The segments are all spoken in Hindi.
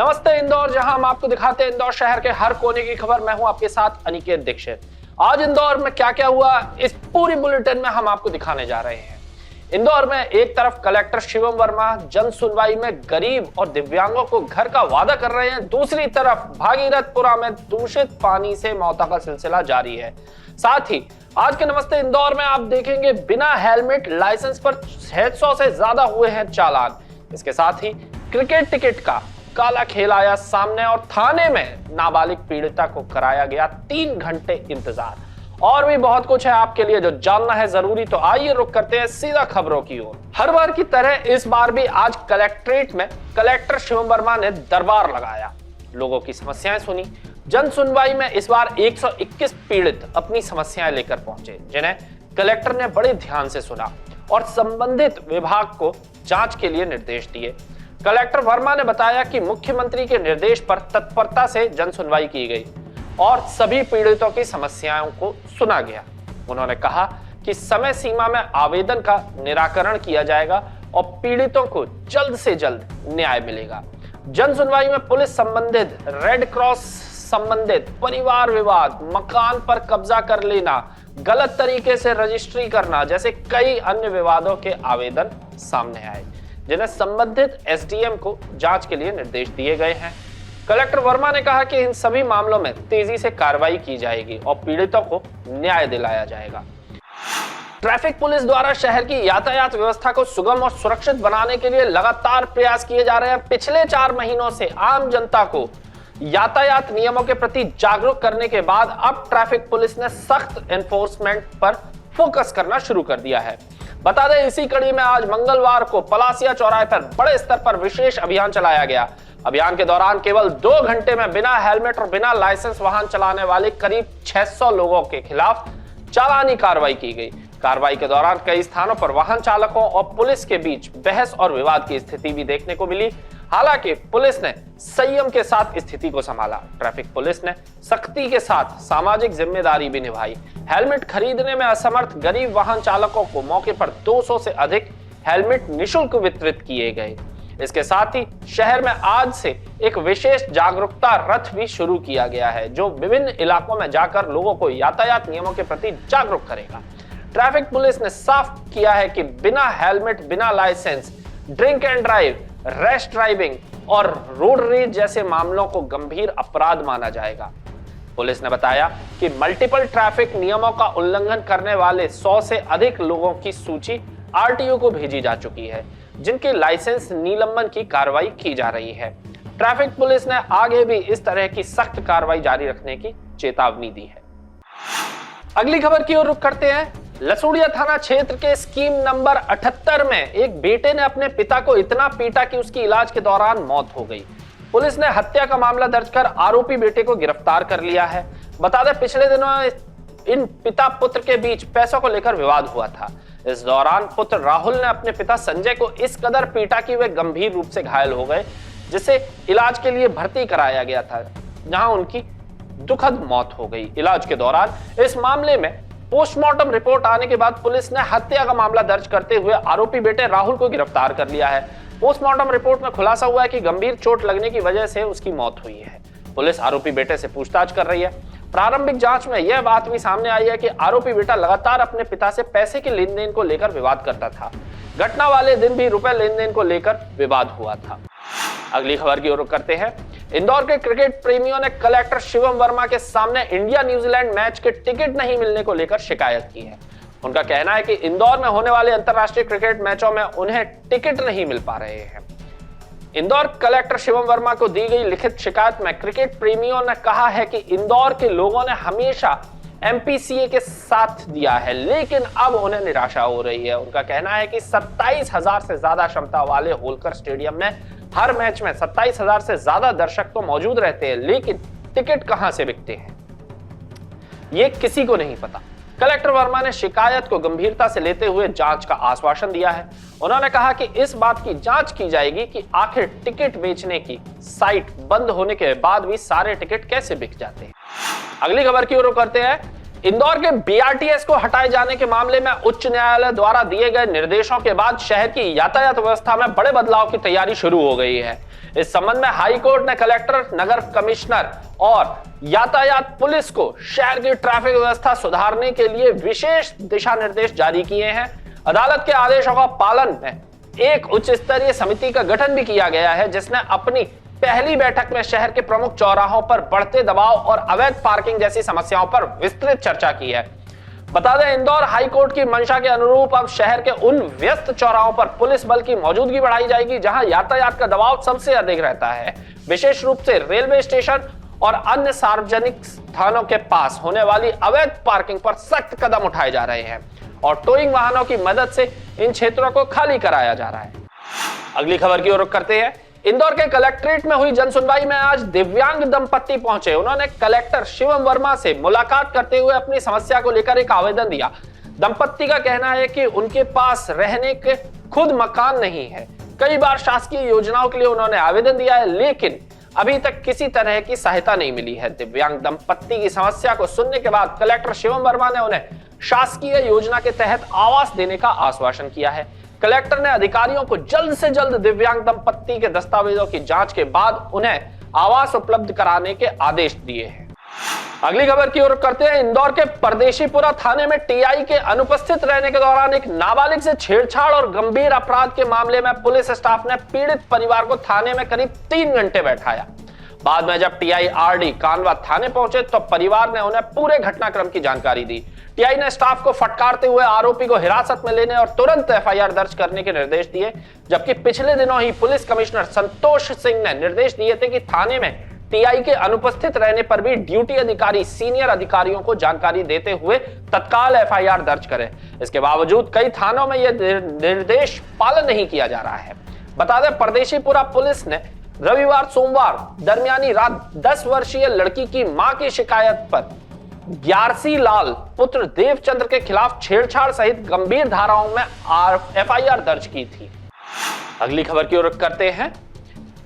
नमस्ते इंदौर, जहां हम आपको दिखाते हैं इंदौर शहर के हर कोने की खबर। मैं हूं आपके साथ अनिकेत दीक्षित। आज इंदौर में क्या क्या हुआ इस पूरी बुलेटिन में हम आपको दिखाने जा रहे हैं। इंदौर में एक तरफ कलेक्टर शिवम वर्मा जन सुनवाई में गरीब और दिव्यांगों को घर का वादा कर रहे हैं, दूसरी तरफ भागीरथपुरा में दूषित पानी से मौतों का सिलसिला जारी है। साथ ही आज के नमस्ते इंदौर में आप देखेंगे बिना हेलमेट लाइसेंस पर 600 से ज्यादा हुए हैं चालान। इसके साथ ही क्रिकेट टिकट का काला खेल आया सामने और थाने में नाबालिग पीड़िता को कराया गया 3 घंटे इंतजार। और भी बहुत कुछ है आपके लिए जो जानना है जरूरी, तो आइए रुक करते हैं सीधा खबरों की ओर। हर बार की तरह इस बार भी आज कलेक्ट्रेट में कलेक्टर शिवम वर्मा ने दरबार लगाया, लोगों की समस्याएं सुनी। जन सुनवाई में इस बार 121 पीड़ित अपनी समस्याएं लेकर पहुंचे, जिन्हें कलेक्टर ने बड़े ध्यान से सुना और संबंधित विभाग को जांच के लिए निर्देश दिए। कलेक्टर वर्मा ने बताया कि मुख्यमंत्री के निर्देश पर तत्परता से जन सुनवाई की गई और सभी पीड़ितों की समस्याओं को सुना गया। उन्होंने कहा कि समय सीमा में आवेदन का निराकरण किया जाएगा और पीड़ितों को जल्द से जल्द न्याय मिलेगा। जन सुनवाई में पुलिस संबंधित, रेड क्रॉस संबंधित, परिवार विवाद, मकान पर कब्जा कर लेना, गलत तरीके से रजिस्ट्री करना जैसे कई अन्य विवादों के आवेदन सामने आए, जिन्हें संबंधित एसडीएम को जांच के लिए निर्देश दिए गए हैं। कलेक्टर वर्मा ने कहा कि इन सभी मामलों में तेजी से कार्रवाई की जाएगी और पीड़ितों को न्याय दिलाया जाएगा। ट्रैफिक पुलिस द्वारा शहर की यातायात व्यवस्था को सुगम और सुरक्षित बनाने के लिए लगातार प्रयास किए जा रहे हैं। पिछले 4 महीनों से आम जनता को यातायात नियमों के प्रति जागरूक करने के बाद अब ट्रैफिक पुलिस ने सख्त एनफोर्समेंट पर फोकस करना शुरू कर दिया है। बता दें, इसी कड़ी में आज मंगलवार को पलासिया चौराहे पर बड़े स्तर पर विशेष अभियान चलाया गया। अभियान के दौरान केवल 2 घंटे में बिना हेलमेट और बिना लाइसेंस वाहन चलाने वाले करीब 600 लोगों के खिलाफ चालानी कार्रवाई की गई। कार्रवाई के दौरान कई स्थानों पर वाहन चालकों और पुलिस के बीच बहस और विवाद की स्थिति भी देखने को मिली। हालांकि पुलिस ने संयम के साथ स्थिति को संभाला। ट्रैफिक पुलिस ने सख्ती के साथ सामाजिक जिम्मेदारी भी निभाई। हेलमेट खरीदने में असमर्थ गरीब वाहन चालकों को मौके पर 200 से अधिक हेलमेट निःशुल्क वितरित किए गए। इसके साथ ही शहर में आज से एक विशेष जागरूकता रथ भी शुरू किया गया है, जो विभिन्न इलाकों में जाकर लोगों को यातायात नियमों के प्रति जागरूक करेगा। ट्रैफिक पुलिस ने साफ किया है कि बिना हेलमेट, बिना licence, drink and drive, rash driving और रोड रेज जैसे मामलों को गंभीर अपराध माना जाएगा। पुलिस ने बताया कि मल्टीपल ट्रैफिक नियमों का उल्लंघन करने वाले 100 से अधिक लोगों की सूची आरटीओ को भेजी जा चुकी है, जिनके लाइसेंस निलंबन की कार्रवाई की जा रही है। ट्रैफिक पुलिस ने आगे भी इस तरह की सख्त कार्रवाई जारी रखने की चेतावनी दी है। अगली खबर की ओर रुख करते हैं। लसूड़िया थाना क्षेत्र के स्कीम नंबर 78 में एक बेटे ने अपने पिता को इतना पीटा कि उसकी इलाज के दौरान मौत हो गई। पुलिस ने हत्या का मामला दर्ज कर आरोपी बेटे को गिरफ्तार कर लिया है। बता दें, पिछले दिनों इन पिता पुत्र के बीच पैसों को लेकर विवाद हुआ था। इस दौरान पुत्र राहुल ने अपने पिता संजय को इस कदर पीटा कि वे गंभीर रूप से घायल हो गए, जिसे इलाज के लिए भर्ती कराया गया था, जहां उनकी दुखद मौत हो गई। इलाज के दौरान इस मामले में पोस्टमार्टम रिपोर्ट आने के बाद पुलिस ने हत्या का मामला दर्ज करते हुए आरोपी बेटे राहुल को गिरफ्तार कर लिया है। पोस्टमार्टम रिपोर्ट में खुलासा हुआ है कि गंभीर चोट लगने की वजह से उसकी मौत हुई है। पुलिस आरोपी बेटे से पूछताछ कर रही है। प्रारंभिक जांच में यह बात भी सामने आई है कि आरोपी बेटा लगातार अपने पिता से पैसे के लेन देन को लेकर विवाद करता था। घटना वाले दिन भी रुपए लेन देन को लेकर विवाद हुआ था। अगली खबर की ओर रुख करते हैं। इंदौर के क्रिकेट प्रेमियों ने कलेक्टर शिवम वर्मा के सामने इंडिया न्यूजीलैंड मैच के टिकट नहीं मिलने को लेकर शिकायत की है। उनका कहना है कि इंदौर में होने वाले अंतरराष्ट्रीय क्रिकेट मैचों में उन्हें टिकट नहीं मिल पा रहे हैं। इंदौर कलेक्टर शिवम वर्मा को दी गई लिखित शिकायत में क्रिकेट प्रेमियों ने कहा है कि इंदौर के लोगों ने हमेशा एमपीसीए के साथ दिया है, लेकिन अब उन्हें निराशा हो रही है। उनका कहना है कि 27,000 से ज्यादा क्षमता वाले होलकर स्टेडियम में हर मैच में 27,000 से ज्यादा दर्शक तो मौजूद रहते हैं, लेकिन टिकट कहां से बिकते हैं ये किसी को नहीं पता। कलेक्टर वर्मा ने शिकायत को गंभीरता से लेते हुए जांच का आश्वासन दिया है। उन्होंने कहा कि इस बात की जांच की जाएगी कि आखिर टिकट बेचने की साइट बंद होने के बाद भी सारे टिकट कैसे बिक जाते हैं। अगली खबर की ओर करते हैं। इंदौर के बीआरटीएस को हटाए जाने के मामले में उच्च न्यायालय द्वारा दिए गए निर्देशों के बाद शहर की यातायात व्यवस्था में बड़े बदलाव की तैयारी शुरू हो गई है। इस संबंध में हाई कोर्ट ने कलेक्टर, नगर कमिश्नर और यातायात पुलिस को शहर की ट्रैफिक व्यवस्था सुधारने के लिए विशेष दिशा निर्देश जारी किए हैं। अदालत के आदेशों का पालन में एक उच्च स्तरीय समिति का गठन भी किया गया है, जिसने अपनी पहली बैठक में शहर के प्रमुख चौराहों पर बढ़ते दबाव और अवैध पार्किंग जैसी समस्याओं पर विस्तृत चर्चा की है। बता दें, इंदौर हाई कोर्ट की मंशा के अनुरूप अब शहर के उन व्यस्त चौराहों पर पुलिस बल की मौजूदगी बढ़ाई जाएगी जहां यातायात का दबाव सबसे अधिक रहता है। विशेष रूप से रेलवे स्टेशन और अन्य सार्वजनिक स्थानों के पास होने वाली अवैध पार्किंग पर सख्त कदम उठाए जा रहे हैं और टोइंग वाहनों की मदद से इन क्षेत्रों को खाली कराया जा रहा है। अगली खबर की ओर रुख करते हैं। इंदौर के कलेक्ट्रेट में हुई जनसुनवाई में आज दिव्यांग दंपत्ति पहुंचे। उन्होंने कलेक्टर शिवम वर्मा से मुलाकात करते हुए अपनी समस्या को लेकर एक आवेदन दिया। दंपत्ति का कहना है कि उनके पास रहने के खुद मकान नहीं है। कई बार शासकीय योजनाओं के लिए उन्होंने आवेदन दिया है, लेकिन अभी तक किसी तरह की सहायता नहीं मिली है। दिव्यांग दंपत्ति की समस्या को सुनने के बाद कलेक्टर शिवम वर्मा ने उन्हें शासकीय योजना के तहत आवास देने का आश्वासन किया है। कलेक्टर ने अधिकारियों को जल्द से जल्द दिव्यांग दंपत्ति के दस्तावेजों की जांच के बाद उन्हें आवास उपलब्ध कराने के आदेश दिए हैं। अगली खबर की ओर करते हैं। इंदौर के परदेशीपुरा थाने में टीआई के अनुपस्थित रहने के दौरान एक नाबालिग से छेड़छाड़ और गंभीर अपराध के मामले में पुलिस स्टाफ ने पीड़ित परिवार को थाने में करीब 3 घंटे बैठाया। बाद में जब टीआई आरडी कानवा थाने पहुंचे तो परिवार ने उन्हें पूरे घटनाक्रम की जानकारी दी। टीआई ने स्टाफ को फटकारते हुए आरोपी को हिरासत में लेने और तुरंत एफआईआर दर्ज करने के निर्देश दिए, जबकि पिछले दिनों ही पुलिस कमिश्नर संतोष सिंह ने निर्देश दिए थे कि थाने में टीआई के अनुपस्थित रहने पर भी ड्यूटी अधिकारी सीनियर अधिकारियों को जानकारी देते हुए तत्काल एफआईआर दर्ज करें। इसके बावजूद कई थानों में यह निर्देश पालन नहीं किया जा रहा है। बता दें, परदेशीपुरा पुलिस ने रविवार सोमवार दरमियानी रात 10 वर्षीय लड़की की मां की शिकायत पर ग्यारसी लाल पुत्र देवचंद्र के खिलाफ छेड़छाड़ सहित गंभीर धाराओं में एफआईआर दर्ज की थी। अगली खबर की ओर करते हैं।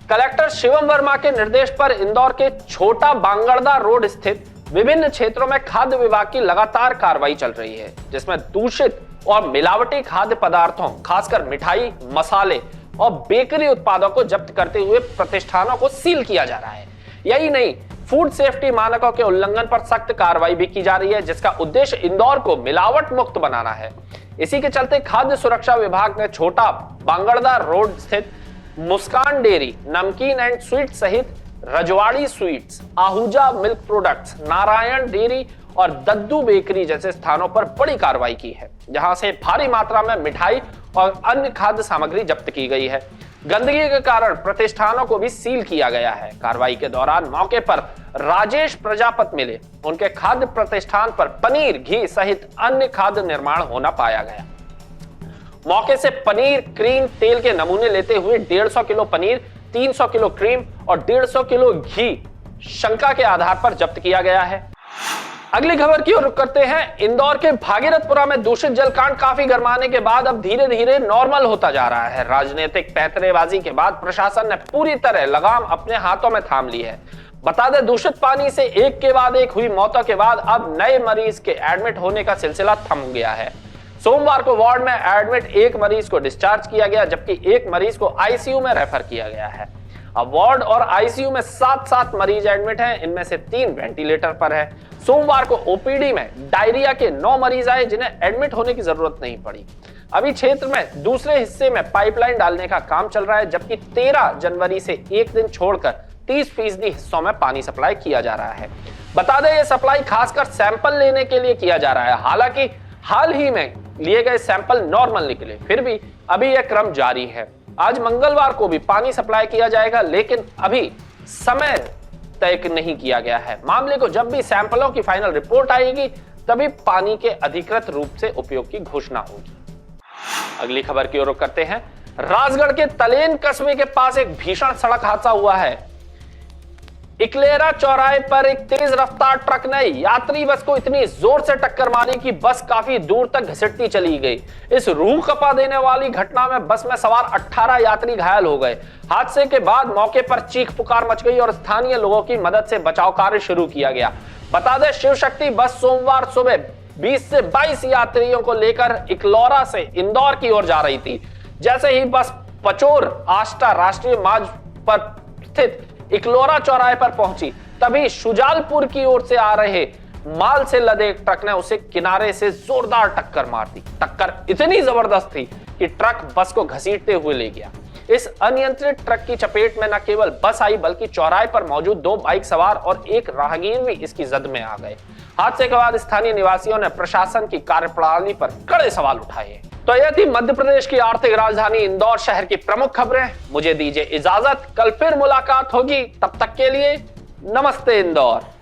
कलेक्टर शिवम वर्मा के निर्देश पर इंदौर के छोटा बांगड़दा रोड स्थित विभिन्न क्षेत्रों में खाद्य विभाग की लगातार कार्रवाई चल रही है, जिसमें दूषित और मिलावटी खाद्य पदार्थों, खासकर मिठाई, मसाले और बेकरी उत्पादों को जब्त करते हुए प्रतिष्ठानों को सील किया जा रहा है। यही नहीं, फूड सेफ्टी मानकों के उल्लंघन पर सख्त कार्रवाई भी की जा रही है, जिसका उद्देश्य इंदौर को मिलावट मुक्त बनाना है। इसी के चलते खाद्य सुरक्षा विभाग ने छोटा बांगड़दा रोड स्थित Muskan dairy, namkeen and sweet सहित Rajwadi sweets, Ahuja milk products, Narayan dairy और दद्दू बेकरी जैसे स्थानों पर बड़ी कार्रवाई की है, जहां से भारी मात्रा में मिठाई और अन्य खाद्य सामग्री जब्त की गई है। गंदगी के कारण प्रतिष्ठानों को भी सील किया गया है। कार्रवाई के दौरान मौके पर राजेश प्रजापत मिले। उनके खाद्य प्रतिष्ठान पर पनीर, घी सहित अन्य खाद्य निर्माण होना पाया गया। मौके से पनीर, क्रीम, तेल के नमूने लेते हुए 150 किलो पनीर, 300 किलो क्रीम और 150 किलो घी शंका के आधार पर जब्त किया गया है। अगली खबर की ओर रुख करते हैं। इंदौर के भागीरथपुरा में दूषित जल कांड काफी गर्माने के बाद अब धीरे धीरे नॉर्मल होता जा रहा है। राजनीतिक पैंतरेबाजी के बाद प्रशासन ने पूरी तरह लगाम अपने हाथों में थाम ली है। बता दें, दूषित पानी से एक के बाद एक हुई मौतों के बाद अब नए मरीज के एडमिट होने का सिलसिला थम गया है। सोमवार को वार्ड में एडमिट एक मरीज को डिस्चार्ज किया गया, जबकि एक मरीज को आईसीयू में रेफर किया गया है। अब वार्ड और आईसीयू में 7 मरीज एडमिट हैं, इनमें से 3 वेंटिलेटर पर है। सोमवार को ओपीडी में डायरिया के 9 मरीज आए, जिन्हें एडमिट होने की जरूरत नहीं पड़ी। अभी क्षेत्र में दूसरे हिस्से में पाइपलाइन डालने का काम चल रहा है, जबकि 13 जनवरी से एक दिन छोड़कर 30% हिस्सों में पानी सप्लाई किया जा रहा है। बता दें, यह सप्लाई खासकर सैंपल लेने के लिए किया जा रहा है। हालांकि हाल ही में लिए गए सैंपल नॉर्मल निकले, फिर भी अभी यह क्रम जारी है। आज मंगलवार को भी पानी सप्लाई किया जाएगा, लेकिन अभी समय तय नहीं किया गया है। मामले को जब भी सैंपलों की फाइनल रिपोर्ट आएगी, तभी पानी के अधिकृत रूप से उपयोग की घोषणा होगी। अगली खबर की ओर करते हैं। राजगढ़ के तलेन कस्बे के पास एक भीषण सड़क हादसा हुआ है। इकलेरा चौराहे पर एक तेज रफ्तार ट्रक ने यात्री बस को इतनी जोर से टक्कर मारी कि बस काफी दूर तक घसीटती चली गई। इस रूह कपा देने वाली घटना में बस में सवार 18 यात्री घायल हो गए। हादसे के बाद मौके पर चीख पुकार मच गई और स्थानीय लोगों की मदद से बचाव कार्य शुरू किया गया। बता दें, शिव शक्ति बस सोमवार सुबह 20 से 22 यात्रियों को लेकर इकलौरा से इंदौर की ओर जा रही थी। जैसे ही बस पचोर आष्टा राष्ट्रीय मार्ग पर स्थित इकलौरा चौराहे पर पहुंची, तभी शुजालपुर की ओर से आ रहे माल से लदे एक ट्रक ने उसे किनारे से जोरदार टक्कर मार दी। टक्कर इतनी जबरदस्त थी कि ट्रक बस को घसीटते हुए ले गया। इस अनियंत्रित ट्रक की चपेट में न केवल बस आई, बल्कि चौराहे पर मौजूद 2 बाइक सवार और एक राहगीर भी इसकी जद में आ गए। हादसे के बाद स्थानीय निवासियों ने प्रशासन की कार्यप्रणाली पर कड़े सवाल उठाए। तो यह थी मध्य प्रदेश की आर्थिक राजधानी इंदौर शहर की प्रमुख खबरें। मुझे दीजिए इजाजत, कल फिर मुलाकात होगी। तब तक के लिए नमस्ते इंदौर।